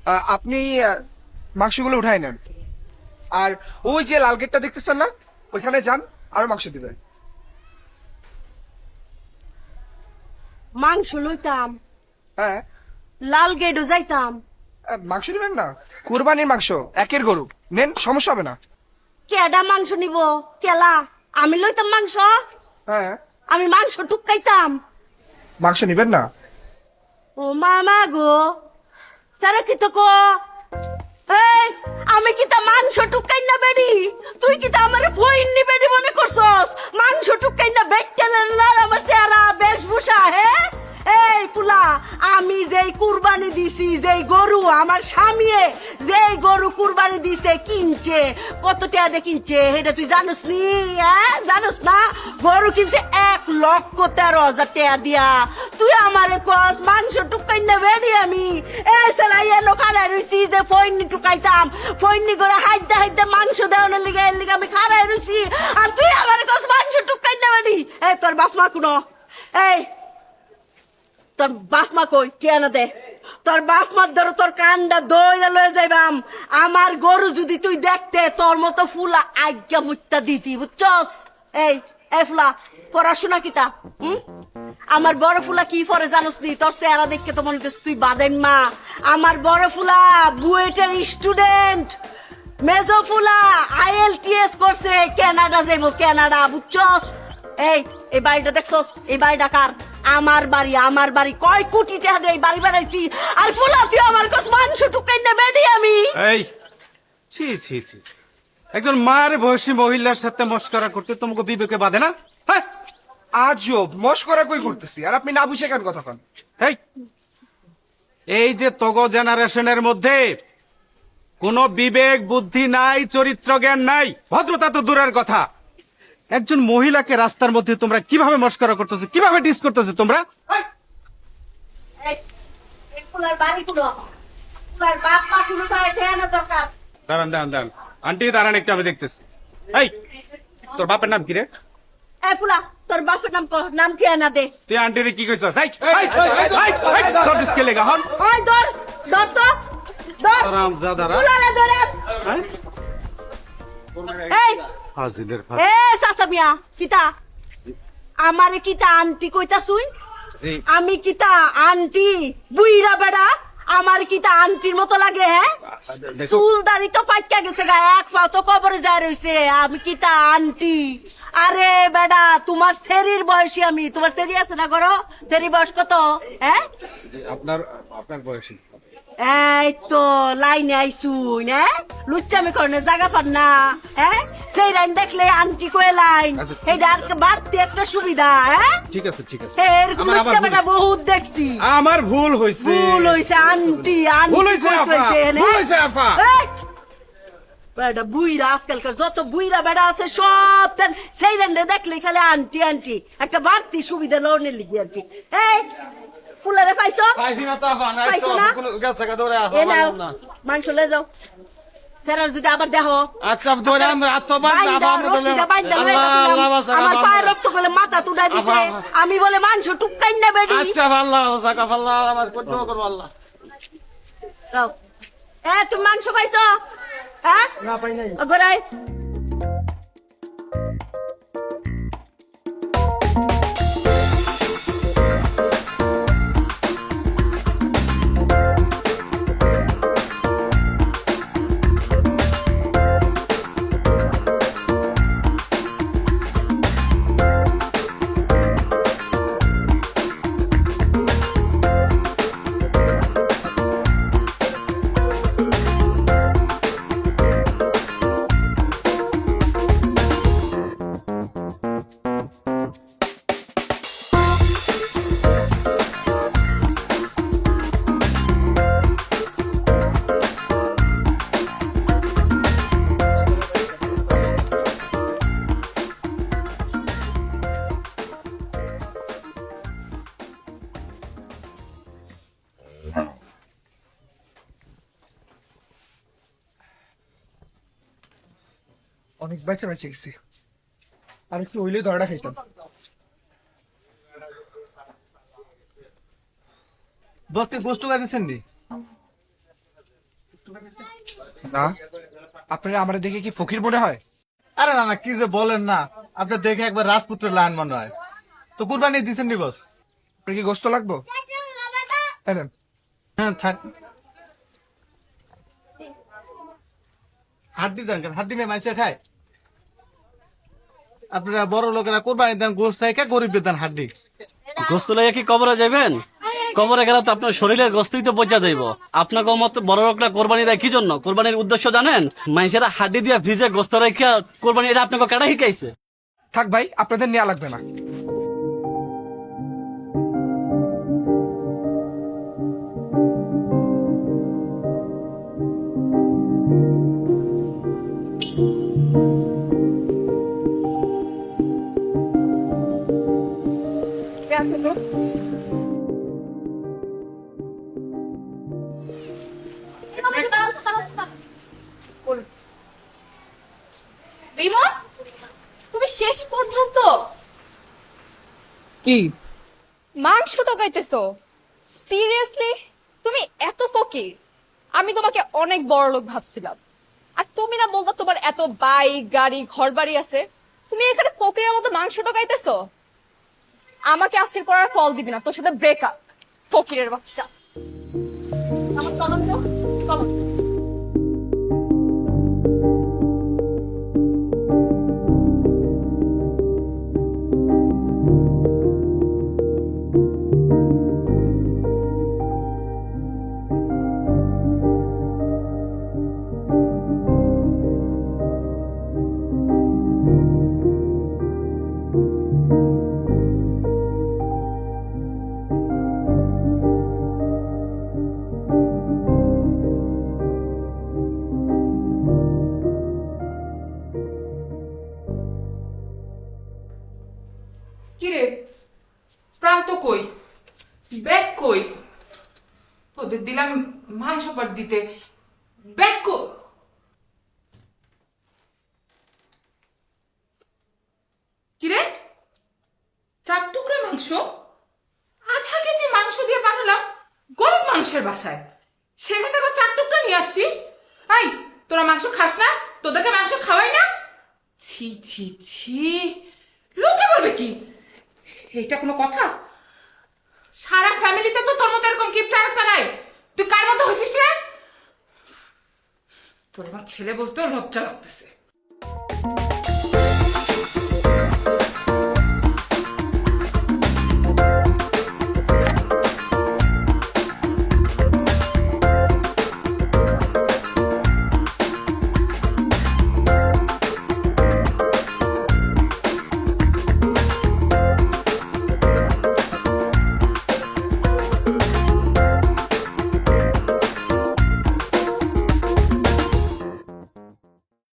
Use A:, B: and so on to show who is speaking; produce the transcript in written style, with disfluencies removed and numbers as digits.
A: আপনি মাংসগুলো উঠাই নেন, আর ওই যে লাল গেটটা দেখতেছেন না, ওইখানে যান, আরো মাংস দিবেন।
B: মাংস লইতাম,
A: হ্যাঁ,
B: লাল গেটও যাইতাম।
A: মাংস নেবেন না? কুরবানির মাংস, একের গরু নেন, সমস্যা হবে না।
B: কেডা মাংস নিব? কেলা আমি লইতাম মাংস?
A: হ্যাঁ,
B: আমি মাংস টুকাইতাম?
A: মাংস নিবেন না?
B: ও মামা গো, তারা কি তো কো? এই, আমি কি তা মাংস টুকাই না বেডি? তুই কি তা আমারে বইন্নি বেডি মনে করছস? মাংস টুকাই না বেট্টালের লার আমার চেহারা বেশভূষা, হে? এই পুলা, আমি যেই কুরবানি দিছি, যেই গরু আমার স্বামীয়ে যেই গরু কুরবানি দিছে কিনছে, কত টাকা দিয়ে কিনছে এটা তুই জানোস নি? হ্যাঁ, জানোস না? গরু কিনছে 1,13,000 টাকা দিয়া। তুই আমারে কস মাংস টুকাই না বেডি? আমি এই সালাই এলো খারাই রইছি যে ফইনি টুকাইতাম, ফইনি করে হাইদা হাইদা মাংস দেওয়ানোর লিগে এর লিগে আমি খারাই রইছি, আর তুই আমারে কস মাংস টুকাই না বেডি? এই তোর বাপ মা কোন? এই তোর বাপ মা কই? কেন দে তোর বাপ মার ধরো তোর কান্ডা দইরা লয়ে যাইবাম। আমার গরু যদি তুই দেখতে তোর মতো ফুলা আজ্ঞা মুত্তা দিতি, বুঝছস? এই এই ফুলা, পড়াশোনা কিতা? আমার বড় ফুলা কি পরে জানোস নি? তোর চেহারা দেখে তো মনে হচ্ছে তুই বাদেন মা। আমার বড় ফুলা বুয়েটের স্টুডেন্ট, মেজো ফুলা IELTS করছে, কানাডা যাইবো, কানাডা, বুঝছস? এই বাড়িটা দেখছস? এই বাড়িটা কার? আমার বাড়ি, আমার বাড়ি। কয় কোটি টাকা দিয়ে এই বাড়ি বানাইছি, আর ফুলা তুই আমার কাছে মাংস টুকাই না বেডি? আমি
C: এই ছি ছি ছি, একজন মায়ের বয়সী মহিলার সাথে মস্করা করতে তোমাকে বিবেকে বাঁধে না? হ্যাঁ,
A: আজব মস্করা কই করতেছি, আর আপনি না বুঝে কেন কথা কন?
C: এই এই যে তগো জেনারেশনের মধ্যে কোনো বিবেক বুদ্ধি নাই, চরিত্র জ্ঞান নাই, ভদ্রতা তো দূরের কথা। একজন মহিলাকে রাস্তার মধ্যে তোমরা কিভাবে মস্করা করতেছো, কিভাবে ডিস করতেছো তোমরা?
B: এই ফুলার বাড়ি কুলো, ফুলার বাপ মা কুলো পায় ঠেয়ানো দরকার।
C: দাঁড়ান দাঁড়ান দাঁড়ান, আন্টি দাঁড়ান, একটু আমি দেখতেছি। এই তোর বাপের নাম কি রে?
B: এই ফুলা, তোর বাপের নাম কহ, নাম কি না দে।
C: তুই আন্টিরে কি কইছস? তোর দিসকে লেগা হন।
B: ওই ধর ধর তো, ধর
C: হারামজাদারা।
B: ফুলারে ধরে।
C: হ্যাঁ?
B: এই
C: হাজিলের ভাত।
B: এ সাসা মিয়া, কিতা আমারে কিতা আন্টি কইতা শুই?
C: জি।
B: আমি কিতা আন্টি? বুইরা বেড়া আমার কিতা আন্টির মতো লাগে? হ্যাঁ, চুল দাড়ি তো পাইকা গেছে গা, এক পাও তো কবরে যায় রইছে, আমি কিতা আন্টি? আরে বেডা, তোমার সেরির বয়সী আমি। তোমার সেরি আছে না করো? সেরি বয়স কত? হ্যাঁ,
C: আপনার আপনার বয়সী।
B: এই তো লাইনে আইসুন, হ্যাঁ, লুচ্চামি করনে জায়গা পান না, হ্যাঁ, সেই লাইন দেখলে আন্টি কয়ে লাইন,
C: আচ্ছা,
B: এটা আর বাড়তি একটা সুবিধা, হ্যাঁ।
C: ঠিক আছে ঠিক আছে,
B: এরকম
C: আমার
B: লুচ্চা
C: ভুল
B: বেটা
C: হইছে।
B: বহুত দেখছি।
C: আমার ভুল হইছে।
B: ভুল হইছে আন্টি, আন্টি
C: ভুল হইছে
B: কইতে
C: আপা,
B: হইছে,
C: ভুল হইছে আপা।
B: এই, বেটা বুইরা আজকালকার যত বুইরা বেটা আছে সব সেই লাইনে দেখলে খালি আন্টি আন্টি, একটা বাড়তি সুবিধা লোনের লিখি আর কি। এই ফুলারে পাইছো?
D: পাইছি না তো আপা, নাই তো,
B: পাইছো না?
D: কোনো গাছ থেকে ধরে আসো,
B: এ নাও,
D: পারলাম না।
B: মাংস লে যাও, ফেরার যদি আবার দেখো।
D: আচ্ছা ধরে আনো, আচ্ছা বাদ দাও,
B: বাইন্দা,
D: আপা, আমরা ধরে-
B: রশিদা বাইন্দা লয়ে
D: আল্লাহ,
B: রাখলাম।
D: আল্লাহ বাঁচাক,
B: আমার
D: আপা,
B: পায়ে
D: আমরা-
B: রক্ত গলে মাথা তুলাই দিছে,
D: আপা,
B: আমি বলে মাংস টুকাই না বেডি।
D: আচ্ছা আল্লাহ বাঁচাক, আপা, আল্লাহ আমার কন্ট্রোল করবো আল্লাহ।
B: যাও। তুমি মাংস পাইছো? হ্যাঁ,
A: না পাই নাই।
B: গড়াই
A: অনেক বেচা বেঁচে গেছি, আর একটু হইলে ধরাটা খাইতাম।
E: বসকে গোষ্ঠ গাইতেছেন দি
A: না, আপনারা আমার দেখে কি ফকির মনে হয়?
D: আরে না না কি যে বলেন না, আপনি দেখে একবার রাজপুত্রের লাইন মনে হয়। তো কুরবানি দিচ্ছেন নি বস?
A: আপনার কি গোস্ত লাগবো? এই নেন।
D: হ্যাঁ থাক। হাড্ডি দেন কেন? হাড্ডি মেয়ে মানুষে খায়? আপনারা বড় লোকেরা কোরবানি দেন গোস খায়, গরিব দেন হাড্ডি।
E: গোস্ত লইয়া কি কবরে যাবেন? কবরে গেলে তো আপনার শরীরের গোস্তই তো পচা যাইব। আপনাকে মতো বড় লোকরা কোরবানি দেয় কি জন্য? কোরবানির উদ্দেশ্য জানেন? মানুষেরা হাড্ডি দিয়া ফ্রিজে গোস্ত রেখে কোরবানি, এটা আপনাকে কেডা শিখাইছে?
A: থাক ভাই, আপনাদের নেওয়া লাগবে না।
F: রিমন, তুমি শেষ পর্যন্ত
A: কি?
F: মাংস টোকাইতেছো? সিরিয়াসলি? তুমি এত ফকির? আমি তোমাকে অনেক বড় লোক ভাবছিলাম। আর তুমি না বলতো তোমার এত বাইক গাড়ি ঘর বাড়ি আছে, তুমি এখানে ফকিরের মতো মাংস টোকাইতেছো? আমাকে আজকের পর আর কল দিবি না, তোর সাথে ব্রেকআপ, ফকিরের বাচ্চা। আমার তদন্ত চলো।
G: কিরে, প্রান্ত কই? ব্যাগ কই? তোদের দিলাম মাংস পাট দিতে, ব্যাগ কই? কিরে, 4 টুকরা মাংস, আধা কেজি মাংস দিয়ে পাঠালাম গরিব মানুষের বাসায়, সেখানে আবার 4 টুকরা নিয়ে আসছিস? এই, তোরা মাংস খাস না? তোদেরকে মাংস খাওয়াই না? ছি ছি ছি, লোকে বলবে কি? এইটা কোনো কথা? সারা ফ্যামিলিতে তো তোর মতো এরকম গিফট আরেকটা নাই। তুই কার মতো হয়েছিস রে? তোর আমার ছেলে বলতেও লজ্জা লাগতেছে।